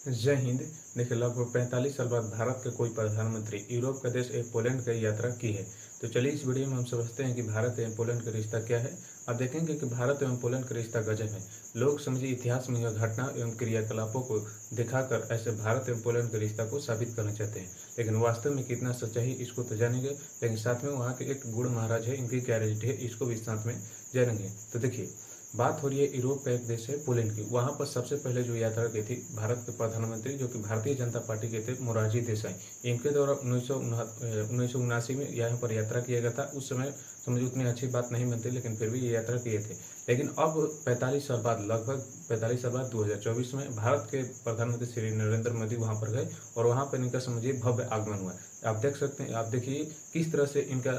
जय हिंद। देखिए, लगभग 45 साल बाद भारत के कोई प्रधानमंत्री यूरोप का देश पोलैंड की यात्रा की है। तो चलिए इस वीडियो में हम समझते हैं कि भारत एवं पोलैंड का रिश्ता क्या है। आप देखेंगे कि भारत एवं पोलैंड का रिश्ता गजब है। लोग समझिए इतिहास में यह घटना एवं क्रियाकलापों को दिखाकर ऐसे भारत एवं पोलैंड के रिश्ता को साबित करना चाहते हैं, लेकिन वास्तव में कितना सच्चाई इसको तो जानेंगे। लेकिन साथ में वहाँ के एक बूढ़ महाराज है, इनकी क्या रेलिटी है, इसको भी साथ में जानेंगे। तो देखिए, बात हो रही है यूरोप का एक देश है पोलैंड की। वहां पर सबसे पहले जो यात्रा की थी भारत के प्रधानमंत्री, जो कि भारतीय जनता पार्टी के थे, मोरारजी देसाई। इनके द्वारा 1979 में यहाँ पर यात्रा किया गया था। उस समय समझिए उतनी अच्छी बात नहीं बनती, लेकिन फिर भी ये यात्रा किए थे। लेकिन अब 45 साल बाद, लगभग 45 साल बाद 2024 में भारत के प्रधानमंत्री श्री नरेंद्र मोदी वहां पर गए और वहां पर इनका समझिए भव्य आगमन हुआ। आप देख सकते हैं, आप देखिए किस तरह से इनका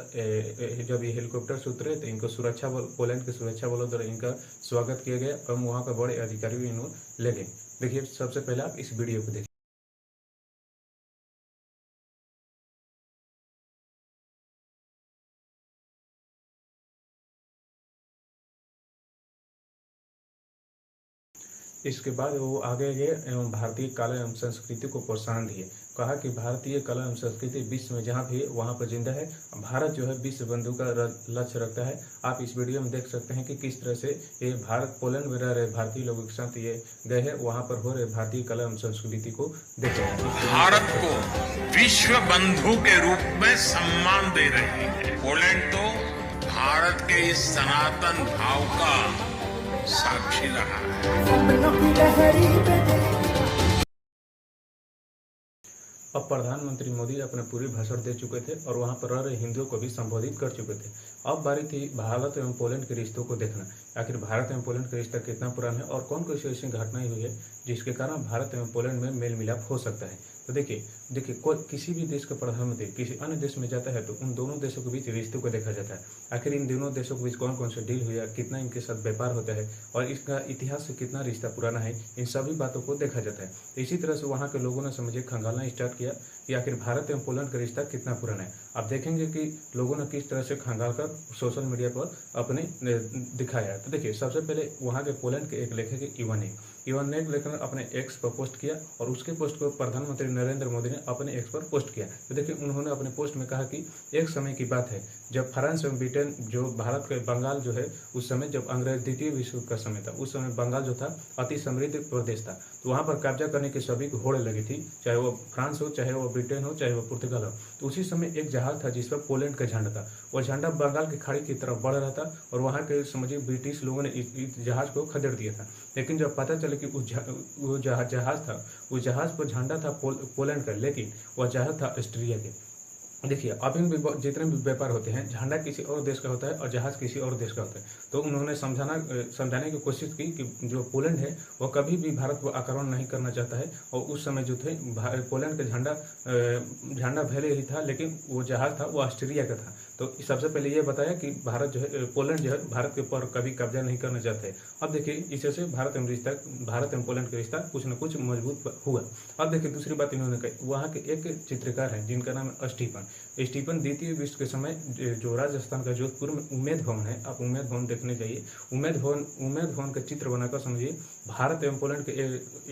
जब ये हेलीकॉप्टर से उतरे तो इनको सुरक्षा बल, पोलैंड के सुरक्षा बलों द्वारा इनका स्वागत किया गया और वहां पर बड़े अधिकारी भी इनको ले गए। देखिए, सबसे पहले आप इस वीडियो को देखिए। इसके बाद वो आगे गए एवं भारतीय कला एवं संस्कृति को प्रोत्साहन दिए। कहा कि भारतीय कला एवं संस्कृति विश्व में जहाँ भी है वहाँ पर जिंदा है। भारत जो है विश्व बंधु का लक्ष्य रखता है। आप इस वीडियो में देख सकते हैं कि किस तरह से ये भारत पोलैंड में रह रहे भारतीय लोगों के साथ ये गए हैं, वहाँ पर हो रहे भारतीय कला एवं संस्कृति को देख रहे हैं। भारत को विश्व बंधु के रूप में सम्मान दे रही है। पोलैंड तो भारत के इस सनातन भाव का साक्षी रहा है। अब प्रधानमंत्री मोदी अपने पूरी भाषण दे चुके थे और वहां पर रह रहे हिंदुओं को भी संबोधित कर चुके थे। अब बारी थी भारत एवं पोलैंड के रिश्तों को देखना। आखिर भारत एवं पोलैंड का रिश्ता कितना पुराना है और कौन कौन सी ऐसी घटनाएं हुई है जिसके कारण भारत एवं पोलैंड में मेल मिलाप हो सकता है। तो देखिए कोई किसी भी देश का प्रधानमंत्री किसी अन्य देश में जाता है तो उन दोनों देशों के बीच रिश्तों को देखा जाता है। आखिर इन दोनों देशों के बीच कौन कौन से डील हुआ, कितना इनके साथ व्यापार होता है और इसका इतिहास से कितना रिश्ता पुराना है, इन सभी बातों को देखा जाता है। तो इसी तरह से वहाँ के लोगों ने समझिए खंगालना स्टार्ट किया कि आखिर भारत एवं पोलैंड का रिश्ता कितना पुराना है। आप देखेंगे कि लोगों ने किस तरह से खंगाल कर सोशल मीडिया पर अपने दिखाया। तो देखिए, सबसे पहले वहाँ के पोलैंड के एक लेखक इवान ने लेखक अपने एक्स पर पोस्ट किया और उसके पोस्ट को प्रधानमंत्री नरेंद्र मोदी ने अपने एक्स पर पोस्ट किया। तो देखिए, उन्होंने अपने पोस्ट में कहा कि एक समय की बात है जब फ्रांस एवं ब्रिटेन, जो भारत के बंगाल जो है, उस समय जब अंग्रेज द्वितीय विश्व युद्ध का समय था, उस समय बंगाल जो था अति समृद्ध प्रदेश था। तो वहां पर कब्जा करने की सभी को होड़ लगी थी, चाहे वो फ्रांस हो, चाहे वो ब्रिटेन हो, चाहे वो पुर्तगाल हो। तो उसी समय एक जहाज था जिस पर पोलैंड का झंडा था। वह झंडा बंगाल की खाड़ी की तरफ बढ़ रहा था और वहां के समझिए ब्रिटिश लोगों ने इस जहाज को खदेड़ दिया था। लेकिन जब पता चले कि वो जहाज पर झंडा था पोलैंड का, लेकिन वह जहाज था ऑस्ट्रिया के। देखिए, अब इन जितने भी व्यापार होते हैं, झंडा किसी और देश का होता है और जहाज किसी और देश का होता है। तो उन्होंने समझाने की कोशिश की कि जो पोलैंड है वह कभी भी भारत को आक्रमण नहीं करना चाहता है। और उस समय जो थे पोलैंड का झंडा भले ही था, लेकिन वो जहाज था वो ऑस्ट्रिया का था। तो सबसे पहले ये बताया कि भारत जो है, पोलैंड जो है भारत के ऊपर कभी कब्जा नहीं करना चाहते। अब देखिए, इससे भारत एवं पोलैंड का रिश्ता कुछ न कुछ मजबूत हुआ। अब देखिए, दूसरी बात इन्होंने कही, वहाँ के एक चित्रकार है जिनका नाम है स्टीफन द्वितीय विश्व के समय जो राजस्थान का जोधपुर में उम्मेद भवन है, आप उम्मेद भवन देखने जाइए। उम्मेद भवन का चित्र बनाकर समझिए भारत एवं पोलैंड के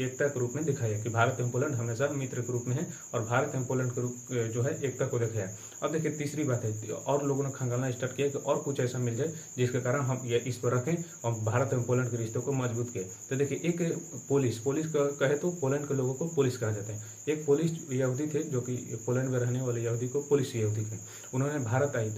एकता के रूप में दिखाया कि भारत एवं पोलैंड हमेशा मित्र के रूप में है और भारत एवं पोलैंड के रूप जो है एकता को दिखाया। अब देखिए, तीसरी बात है, और लोगों ने खंगालना स्टार्ट किया कि और कुछ ऐसा मिल जाए जिसके कारण हम ये इस पर रखें और भारत एवं पोलैंड के रिश्तों को मजबूत किए। तो देखिए, एक पुलिस कहे तो पोलैंड के लोगों को पुलिस कहा जाता है। एक पुलिस यहूदी थे जो कि पोलैंड में रहने वाले यहूदी को पुलिस यहूदी थे। उन्होंने भारत आई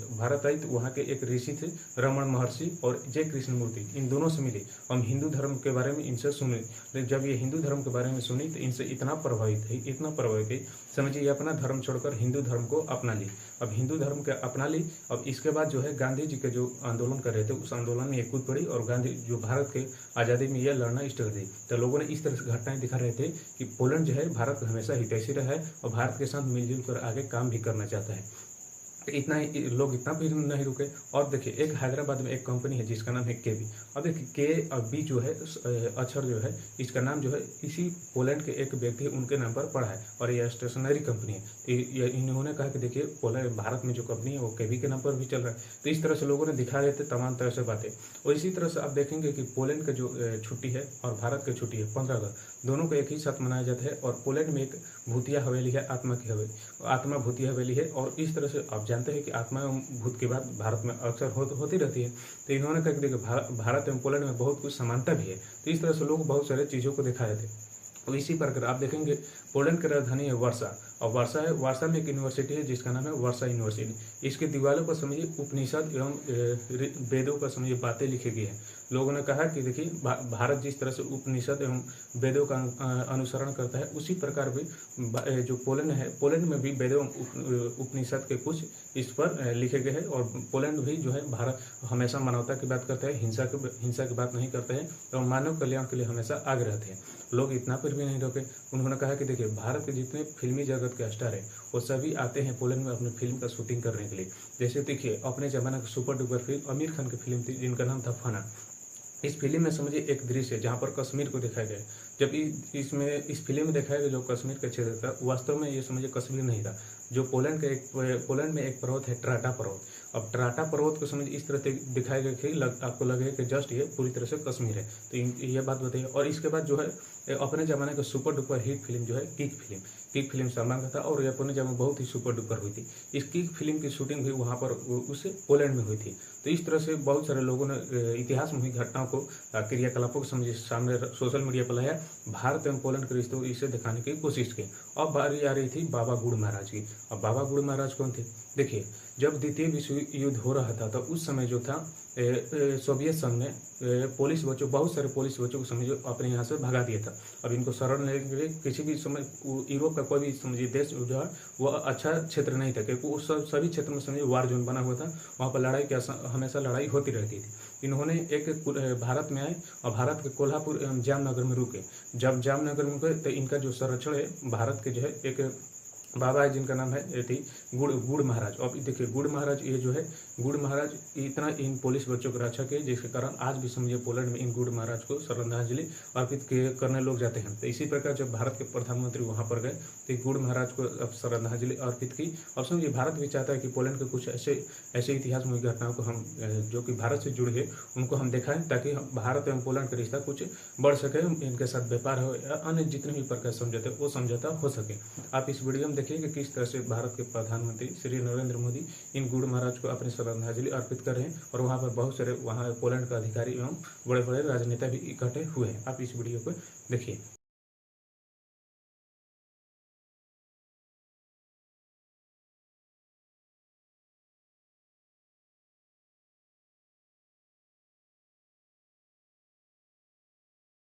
तो वहाँ के एक ऋषि थे रमण महर्षि और जय कृष्ण मूर्ति, इन दोनों से मिले। हम हिंदू धर्म के बारे में इनसे सुने। जब ये हिंदू धर्म के बारे में सुनी तो इनसे इतना प्रभावित समझिए ये अपना धर्म छोड़कर हिंदू धर्म को अपना ली। अब हिंदू धर्म के अपना ली। अब इसके बाद जो है गांधी जी के जो आंदोलन कर रहे थे, उस आंदोलन में ये कूद पड़ी और गांधी जो भारत के आज़ादी में यह लड़ना स्टार्ट दी। तो लोगों ने इस तरह से घटनाएं दिखा रहे थे कि पोलैंड जो है भारत को हमेशा हितैषी रहा है और भारत के साथ मिलजुल कर आगे काम भी करना चाहता है। इतना ही लोग इतना भी नहीं रुके। और देखिए, एक हैदराबाद में एक कंपनी है जिसका नाम है केवी। अब देखिए के और बी जो है अक्षर जो है इसका नाम जो है इसी पोलैंड के एक व्यक्ति उनके नाम पर पड़ा है और ये स्टेशनरी कंपनी है। इन्होंने कहा कि देखिए पोलैंड भारत में जो कंपनी है वो केवी के नाम पर भी चल रहा है। तो इस तरह से लोगों ने दिखा रहे थे तमाम तरह से बातें। और इसी तरह से आप देखेंगे कि पोलैंड का जो छुट्टी है और भारत की छुट्टी है 15 अगस्त, दोनों को एक ही साथ मनाया जाता है। और पोलैंड में एक भूतिया हवेली है, आत्मा भूतिया हवेली है। और इस तरह से आप जानते हैं कि आत्मा एवं भूत की बात भारत में अक्सर होती रहती है। तो इन्होंने कहा कि देखिए भारत एवं पोलैंड में बहुत कुछ समानता भी है। तो इस तरह से लोग बहुत सारे चीज़ों को दिखाए थे। और इसी प्रकार आप देखेंगे पोलैंड की राजधानी है वर्षा, और वर्षा में एक यूनिवर्सिटी है जिसका नाम है वर्षा यूनिवर्सिटी। इसकी दीवारों पर समझिए उपनिषद एवं वेदों का समझिए बातें लिखी गई हैं। लोगों ने कहा कि देखिए भारत जिस तरह से उपनिषद एवं वेदों का अनुसरण करता है, उसी प्रकार भी जो पोलैंड है, पोलैंड में भी वेदों उपनिषद के कुछ इस पर लिखे गए हैं। और पोलैंड भी जो है भारत हमेशा मानवता की बात करता है, हिंसा की बात नहीं करते हैं और मानव कल्याण के लिए हमेशा आगे रहते हैं। लोग इतना पर भी नहीं रोके। उन्होंने कहा कि देखिए भारत के जितने फिल्मी जगत के स्टार हैं वो सभी आते हैं पोलैंड में अपनी फिल्म का शूटिंग करने के लिए। जैसे देखिए अपने जमाने की super duper film Aamir Khan की फिल्म थी जिनका नाम था फना। इस फिल्म में समझिए एक दृश्य है जहाँ पर कश्मीर को दिखाया गया है। जब इस फिल्म में दिखाया गया जो कश्मीर का क्षेत्र था, वास्तव में ये समझिए कश्मीर नहीं था। जो पोलैंड में एक पर्वत है ट्राटा पर्वत। अब ट्राटा पर्वत को समझिए इस तरह से दिखाया गया कि आपको लगे कि जस्ट ये पूरी तरह से कश्मीर है। तो ये बात बताइए। और इसके बाद जो है अपने जमाने का सुपर डुपर हिट फिल्म जो है किक फिल्म सलमान का था और ये अपने जमाने बहुत ही सुपर डुपर हुई थी। इस किक फिल्म की शूटिंग भी वहाँ पर उस पोलैंड में हुई थी। तो इस तरह से बहुत सारे लोगों ने इतिहास में हुई घटनाओं को, क्रियाकलापों को समझिए सामने सोशल मीडिया पर लाया। भारत एवं पोलैंड के रिश्तों को इसे दिखाने की कोशिश की। अब बारी आ रही थी बाबा गुड़ महाराज की। अब बाबा गुड़ महाराज कौन थे? देखिए जब द्वितीय विश्व युद्ध हो रहा था तो उस समय जो था सोवियत संघ ने बहुत सारे पुलिस बच्चों को समझिए अपने यहाँ से भगा दिया था। अब इनको शरण लेने के लिए किसी भी समय यूरोप का कोई भी समझिए देश जो है वह अच्छा क्षेत्र नहीं था, क्योंकि उस सभी क्षेत्र में समझिए वार जोन बना हुआ था। वहाँ पर हमेशा लड़ाई होती रहती थी। इन्होंने एक भारत में आए और भारत के कोल्हापुर एवं जामनगर में रुके। जब जामनगर में रुके तो इनका जो संरक्षण है भारत के जो है एक बाबा है जिनका नाम है गुड़ महाराज। अब देखिए गुड़ महाराज ये जो है गुड़ महाराज इतना इन पुलिस बच्चों की रक्षा किए जिसके कारण आज भी समझिए पोलैंड में इन गुड़ महाराज को श्रद्धांजलि अर्पित करने लोग जाते हैं। तो इसी प्रकार जब भारत के प्रधानमंत्री वहां पर गए तो गुड़ महाराज को अब श्रद्धांजलि अर्पित की। और समझिए भारत भी चाहता है कि पोलैंड के कुछ ऐसे इतिहास में घटनाओं को हम जो कि भारत से जुड़े हैं उनको हम दिखाएं, ताकि भारत एवं पोलैंड का रिश्ता कुछ बढ़ सके, इनके साथ व्यापार हो या अन्य जितने भी प्रकार समझौते वो समझौता हो सके। आप इस वीडियो में देखिए कि किस तरह से भारत के प्रधानमंत्री श्री नरेंद्र मोदी इन गुड़ महाराज को अपनी श्रद्धांजलि अर्पित कर रहे हैं। और वहाँ पर बहुत सारे पोलैंड का अधिकारी एवं बड़े बड़े राजनेता भी इकट्ठे हुए हैं। आप इस वीडियो को देखिए।